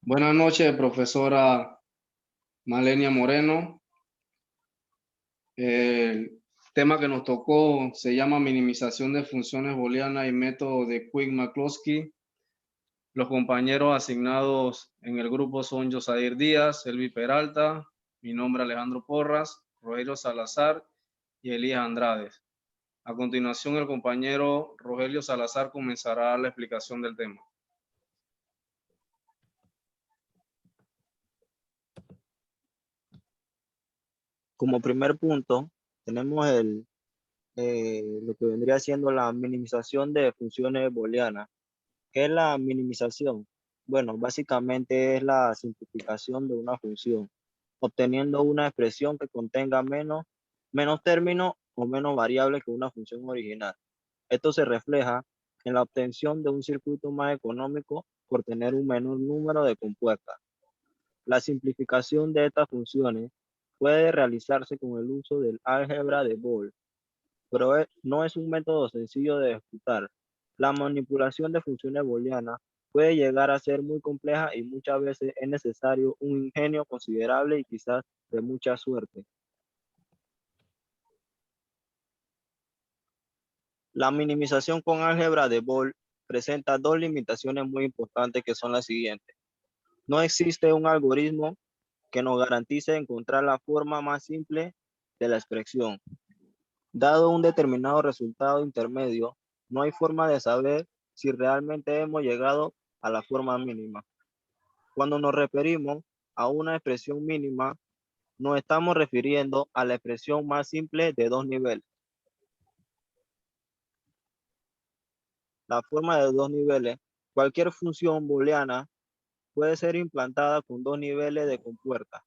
Buenas noches, profesora Malenia Moreno. El tema que nos tocó se llama minimización de funciones booleanas y método de Quick-McCloskey. Los compañeros asignados en el grupo son Yosair Díaz, Elvi Peralta, mi nombre es Alejandro Porras, Rogelio Salazar y Elías Andrade. A continuación, el compañero Rogelio Salazar comenzará la explicación del tema. Como primer punto, tenemos lo que vendría siendo la minimización de funciones booleanas. ¿Qué es la minimización? Bueno, básicamente es la simplificación de una función, obteniendo una expresión que contenga menos términos o menos variables que una función original. Esto se refleja en la obtención de un circuito más económico por tener un menor número de compuertas. La simplificación de estas funciones puede realizarse con el uso del álgebra de Boole, pero no es un método sencillo de ejecutar. La manipulación de funciones booleanas puede llegar a ser muy compleja y muchas veces es necesario un ingenio considerable y quizás de mucha suerte. La minimización con álgebra de Boole presenta dos limitaciones muy importantes que son las siguientes. No existe un algoritmo que nos garantice encontrar la forma más simple de la expresión. Dado un determinado resultado intermedio, no hay forma de saber si realmente hemos llegado a la forma mínima. Cuando nos referimos a una expresión mínima, nos estamos refiriendo a la expresión más simple de dos niveles. La forma de dos niveles, cualquier función booleana puede ser implantada con dos niveles de compuerta.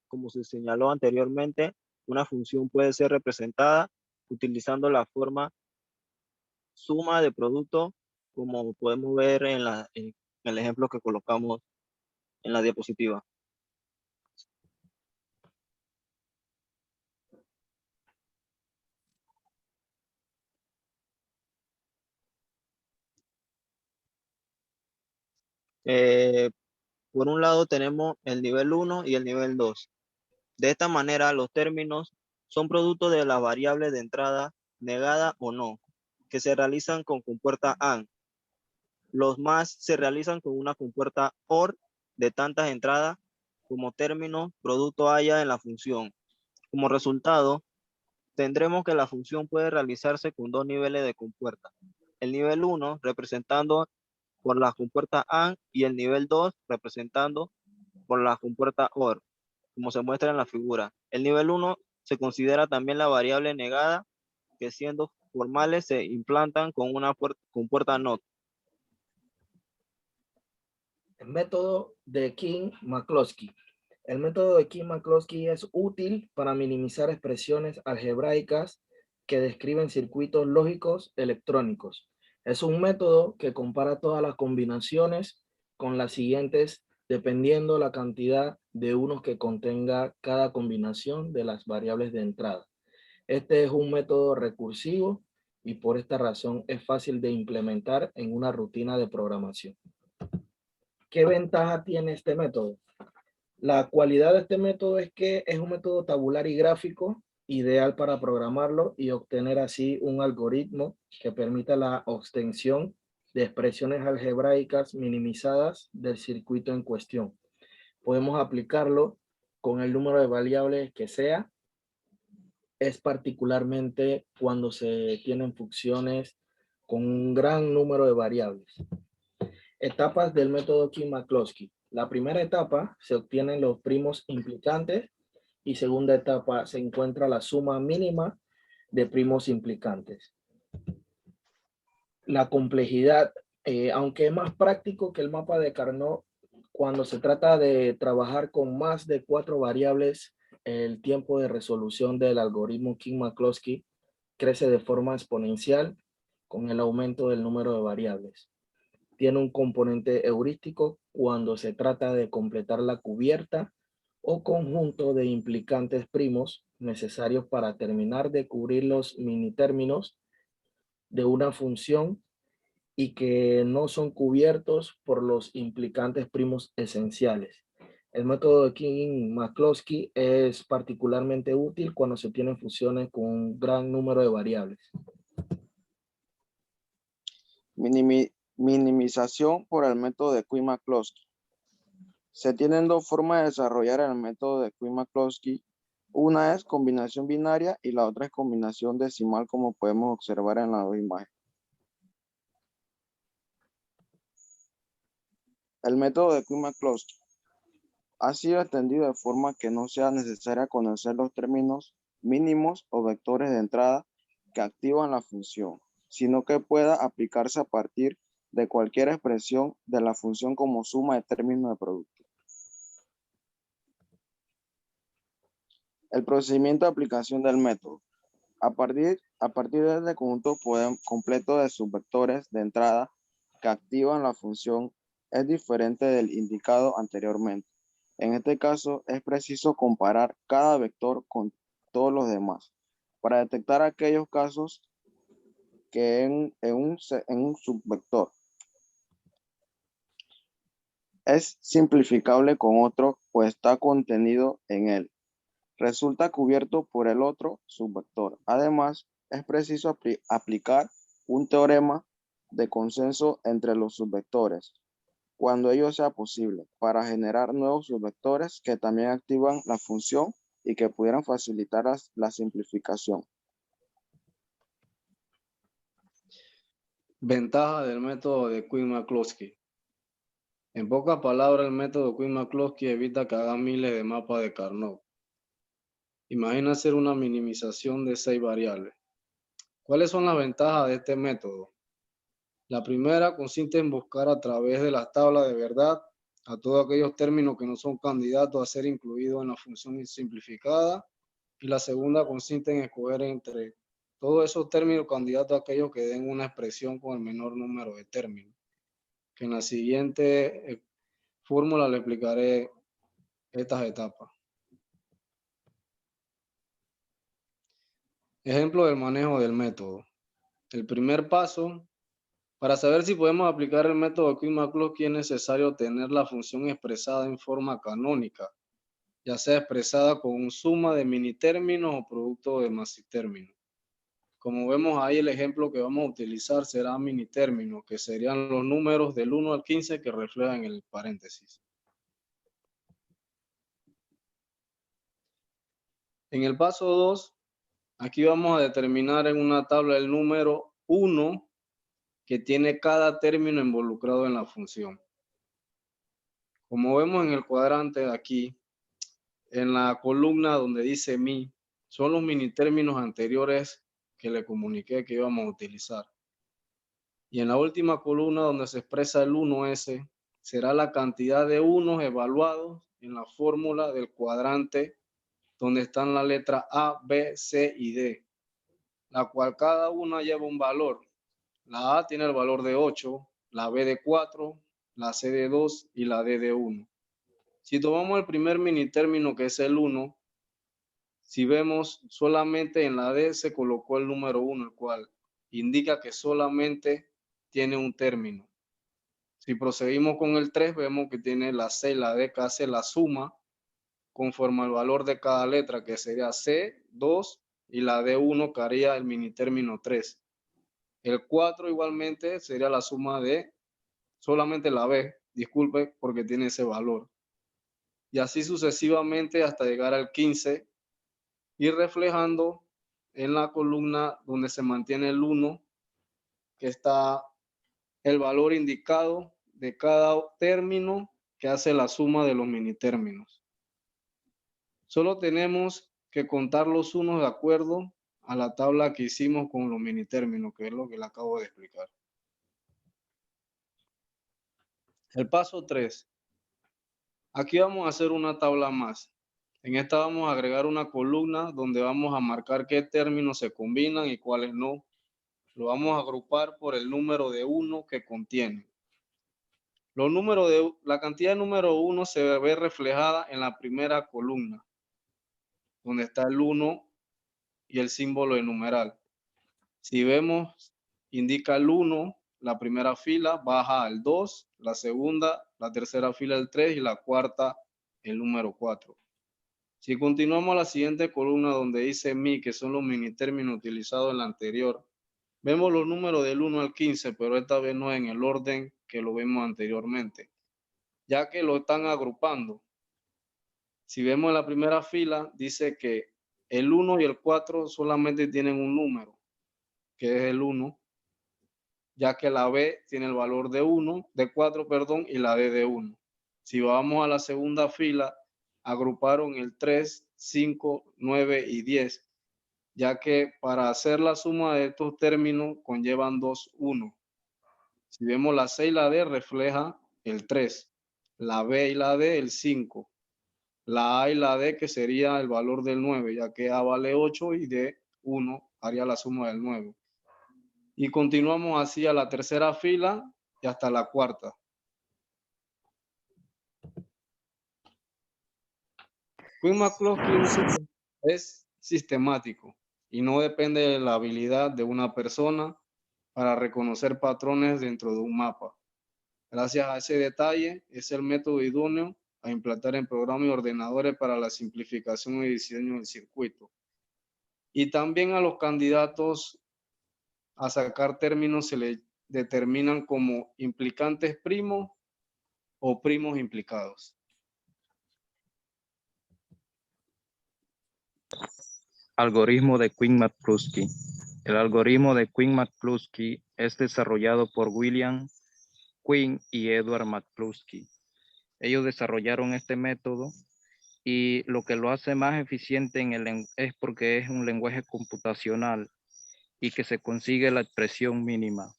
Como se señaló anteriormente, una función puede ser representada utilizando la forma suma de producto, como podemos ver en el ejemplo que colocamos en la diapositiva. Por un lado tenemos el nivel 1 y el nivel 2. De esta manera, los términos son producto de las variables de entrada negada o no, que se realizan con compuerta AND. Los más se realizan con una compuerta OR de tantas entradas como término producto haya en la función. Como resultado, tendremos que la función puede realizarse con dos niveles de compuerta. El nivel 1 representando por la compuerta AND y el nivel 2 representando por la compuerta OR, como se muestra en la figura. El nivel 1 se considera también la variable negada, que siendo formales se implantan con una compuerta NOT. El método de Quick-McCloskey. El método de Quick-McCloskey es útil para minimizar expresiones algebraicas que describen circuitos lógicos electrónicos. Es un método que compara todas las combinaciones con las siguientes dependiendo la cantidad de unos que contenga cada combinación de las variables de entrada. Este es un método recursivo y por esta razón es fácil de implementar en una rutina de programación. ¿Qué ventaja tiene este método? La cualidad de este método es que es un método tabular y gráfico, ideal para programarlo y obtener así un algoritmo que permita la obtención de expresiones algebraicas minimizadas del circuito en cuestión. Podemos aplicarlo con el número de variables que sea. Es particularmente cuando se tienen funciones con un gran número de variables. Etapas del método Quick-McCloskey. La primera etapa se obtienen los primos implicantes y segunda etapa se encuentra la suma mínima de primos implicantes. La complejidad, aunque es más práctico que el mapa de Carnot, cuando se trata de trabajar con más de 4 variables, el tiempo de resolución del algoritmo Quick-McCloskey crece de forma exponencial con el aumento del número de variables. Tiene un componente heurístico cuando se trata de completar la cubierta o conjunto de implicantes primos necesarios para terminar de cubrir los minitérminos de una función y que no son cubiertos por los implicantes primos esenciales. El método de King-McCloskey es particularmente útil cuando se tienen funciones con un gran número de variables. Minimización por el método de King-McCloskey. Se tienen dos formas de desarrollar el método de King-McCloskey. Una es combinación binaria y la otra es combinación decimal, como podemos observar en las dos imágenes. El método de King-McCloskey ha sido extendido de forma que no sea necesaria conocer los términos mínimos o vectores de entrada que activan la función, sino que pueda aplicarse a partir de cualquier expresión de la función como suma de términos de producto. El procedimiento de aplicación del método. A partir de este conjunto completo de subvectores de entrada que activan la función es diferente del indicado anteriormente. En este caso, es preciso comparar cada vector con todos los demás para detectar aquellos casos que en un subvector es simplificable con otro, pues está contenido en él. Resulta cubierto por el otro subvector. Además, es preciso aplicar un teorema de consenso entre los subvectores, cuando ello sea posible, para generar nuevos subvectores que también activan la función y que pudieran facilitar la simplificación. Ventaja del método de King-McCloskey. En pocas palabras, el método King-McCloskey evita que haga miles de mapas de Carnot. Imagina hacer una minimización de 6 variables. ¿Cuáles son las ventajas de este método? La primera consiste en buscar a través de las tablas de verdad a todos aquellos términos que no son candidatos a ser incluidos en la función simplificada. Y la segunda consiste en escoger entre todos esos términos candidatos a aquellos que den una expresión con el menor número de términos. Que en la siguiente fórmula le explicaré estas etapas. Ejemplo del manejo del método. El primer paso, para saber si podemos aplicar el método de King-McCloskey es necesario tener la función expresada en forma canónica, ya sea expresada con un suma de minitérminos o producto de masitérminos. Como vemos ahí, el ejemplo que vamos a utilizar será minitérminos, que serían los números del 1 al 15 que reflejan el paréntesis. En el paso 2, aquí vamos a determinar en una tabla el número 1 que tiene cada término involucrado en la función. Como vemos en el cuadrante de aquí, en la columna donde dice mi, son los minitérminos anteriores que le comuniqué que íbamos a utilizar. Y en la última columna donde se expresa el 1S, será la cantidad de unos evaluados en la fórmula del cuadrante donde están la letra A, B, C y D, la cual cada una lleva un valor. La A tiene el valor de 8, la B de 4, la C de 2 y la D de 1. Si tomamos el primer minitérmino que es el 1, si vemos solamente en la D se colocó el número 1, el cual indica que solamente tiene un término. Si procedimos con el 3, vemos que tiene la C y la D que hace la suma conforme al valor de cada letra, que sería C, 2 y la D1 que haría el minitérmino 3. El 4 igualmente sería la suma de solamente la B, disculpe, porque tiene ese valor. Y así sucesivamente hasta llegar al 15 y reflejando en la columna donde se mantiene el 1, que está el valor indicado de cada término que hace la suma de los minitérminos. Solo tenemos que contar los unos de acuerdo a la tabla que hicimos con los minitérminos, que es lo que le acabo de explicar. El paso 3. Aquí vamos a hacer una tabla más. En esta vamos a agregar una columna donde vamos a marcar qué términos se combinan y cuáles no. Lo vamos a agrupar por el número de 1 que contiene. La cantidad de número 1 se ve reflejada en la primera columna, donde está el 1 y el símbolo de numeral. Si vemos, indica el 1 la primera fila baja al 2, la segunda, la tercera fila el 3 y la cuarta el número 4. Si continuamos a la siguiente columna donde dice mi, que son los mini términos utilizados en la anterior, vemos los números del 1 al 15, pero esta vez no en el orden que lo vimos anteriormente, ya que lo están agrupando. Si vemos en la primera fila, dice que el 1 y el 4 solamente tienen un número, que es el 1, ya que la B tiene el valor de 1, de 4, perdón, y la D de 1. Si vamos a la segunda fila, agruparon el 3, 5, 9 y 10, ya que para hacer la suma de estos términos conllevan 2, 1. Si vemos la C y la D, refleja el 3, la B y la D el 5, la A y la D, que sería el valor del 9, ya que A vale 8 y D 1 haría la suma del 9. Y continuamos así a la tercera fila y hasta la cuarta. Quick-McCloskey es sistemático y no depende de la habilidad de una persona para reconocer patrones dentro de un mapa. Gracias a ese detalle, es el método idóneo a implantar en programas y ordenadores para la simplificación y diseño del circuito. Y también a los candidatos a sacar términos se les determinan como implicantes primos o primos implicados. Algoritmo de Quick-McCloskey. El algoritmo de Quick-McCloskey es desarrollado por William Quick y Edward McCloskey. Ellos desarrollaron este método y lo que lo hace más eficiente es porque es un lenguaje computacional y que se consigue la expresión mínima.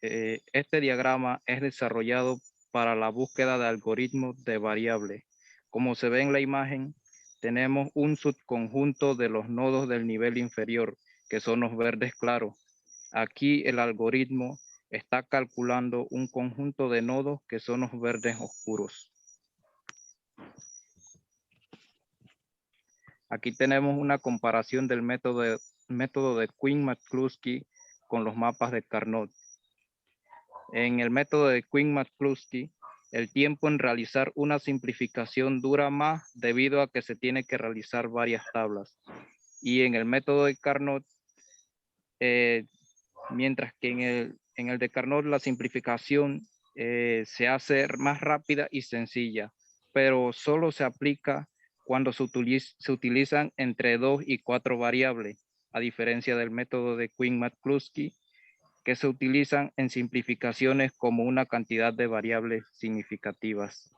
Este diagrama es desarrollado para la búsqueda de algoritmos de variables. Como se ve en la imagen, tenemos un subconjunto de los nodos del nivel inferior, que son los verdes claros. Aquí el algoritmo está calculando un conjunto de nodos que son los verdes oscuros. Aquí tenemos una comparación del método de Quick-McCloskey con los mapas de Carnot. En el método de Quick-McCloskey, el tiempo en realizar una simplificación dura más debido a que se tiene que realizar varias tablas. Y en el método de Carnot, mientras que en el de Carnot la simplificación se hace más rápida y sencilla, pero solo se aplica cuando se utilizan entre 2 y 4 variables, a diferencia del método de Quick-McCloskey, que se utilizan en simplificaciones como una cantidad de variables significativas.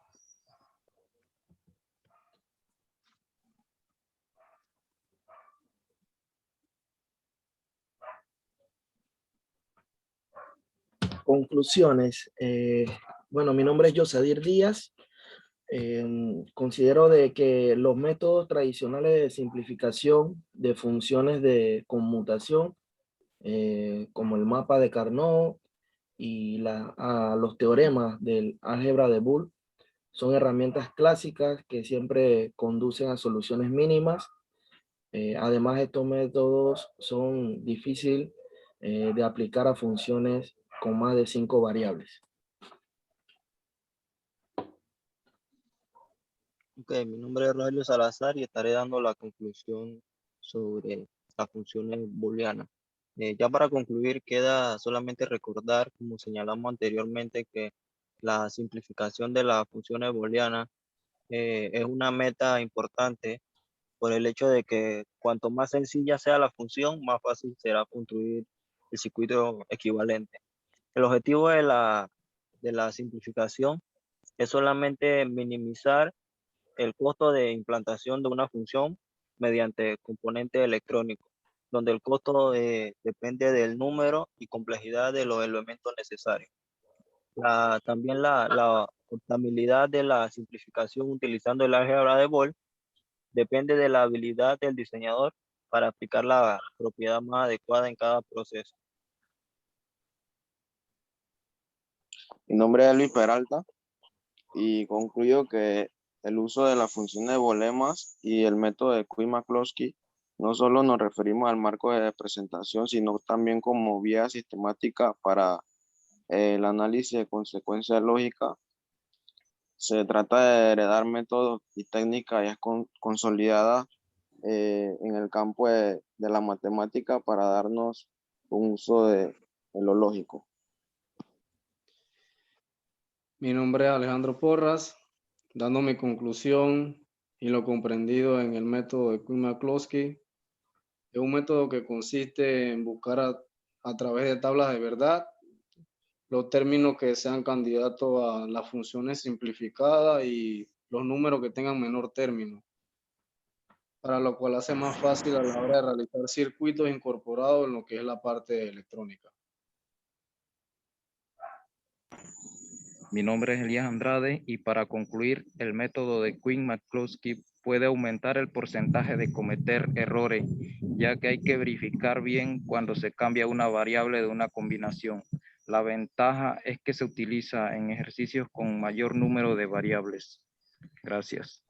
Conclusiones. Bueno, mi nombre es Yosadir Díaz. Considero de que los métodos tradicionales de simplificación de funciones de conmutación, como el mapa de Carnot y los teoremas del álgebra de Boole, son herramientas clásicas que siempre conducen a soluciones mínimas. Además, estos métodos son difíciles de aplicar a funciones con más de 5 variables. Ok, mi nombre es Rogelio Salazar y estaré dando la conclusión sobre las funciones booleanas. Ya para concluir, queda solamente recordar, como señalamos anteriormente, que la simplificación de las funciones booleanas es una meta importante por el hecho de que cuanto más sencilla sea la función, más fácil será construir el circuito equivalente. El objetivo de la simplificación es solamente minimizar el costo de implantación de una función mediante componentes electrónicos, donde el costo depende del número y complejidad de los elementos necesarios. También la optabilidad de la simplificación utilizando el álgebra de Boole depende de la habilidad del diseñador para aplicar la propiedad más adecuada en cada proceso. Mi nombre es Luis Peralta y concluyo que el uso de las funciones de booleanas y el método de Quick-McCloskey No solo nos referimos al marco de presentación, sino también como vía sistemática para el análisis de consecuencias lógicas. Se trata de heredar métodos y técnicas ya consolidadas en el campo de la matemática para darnos un uso de lo lógico. Mi nombre es Alejandro Porras, dando mi conclusión y lo comprendido en el método de Quinn-McCloskey. Es un método que consiste en buscar a través de tablas de verdad los términos que sean candidatos a las funciones simplificadas y los números que tengan menor término, para lo cual hace más fácil a la hora de realizar circuitos incorporados en lo que es la parte electrónica. Mi nombre es Elías Andrade y para concluir, el método de Quinn-McCloskey puede aumentar el porcentaje de cometer errores, ya que hay que verificar bien cuando se cambia una variable de una combinación. La ventaja es que se utiliza en ejercicios con mayor número de variables. Gracias.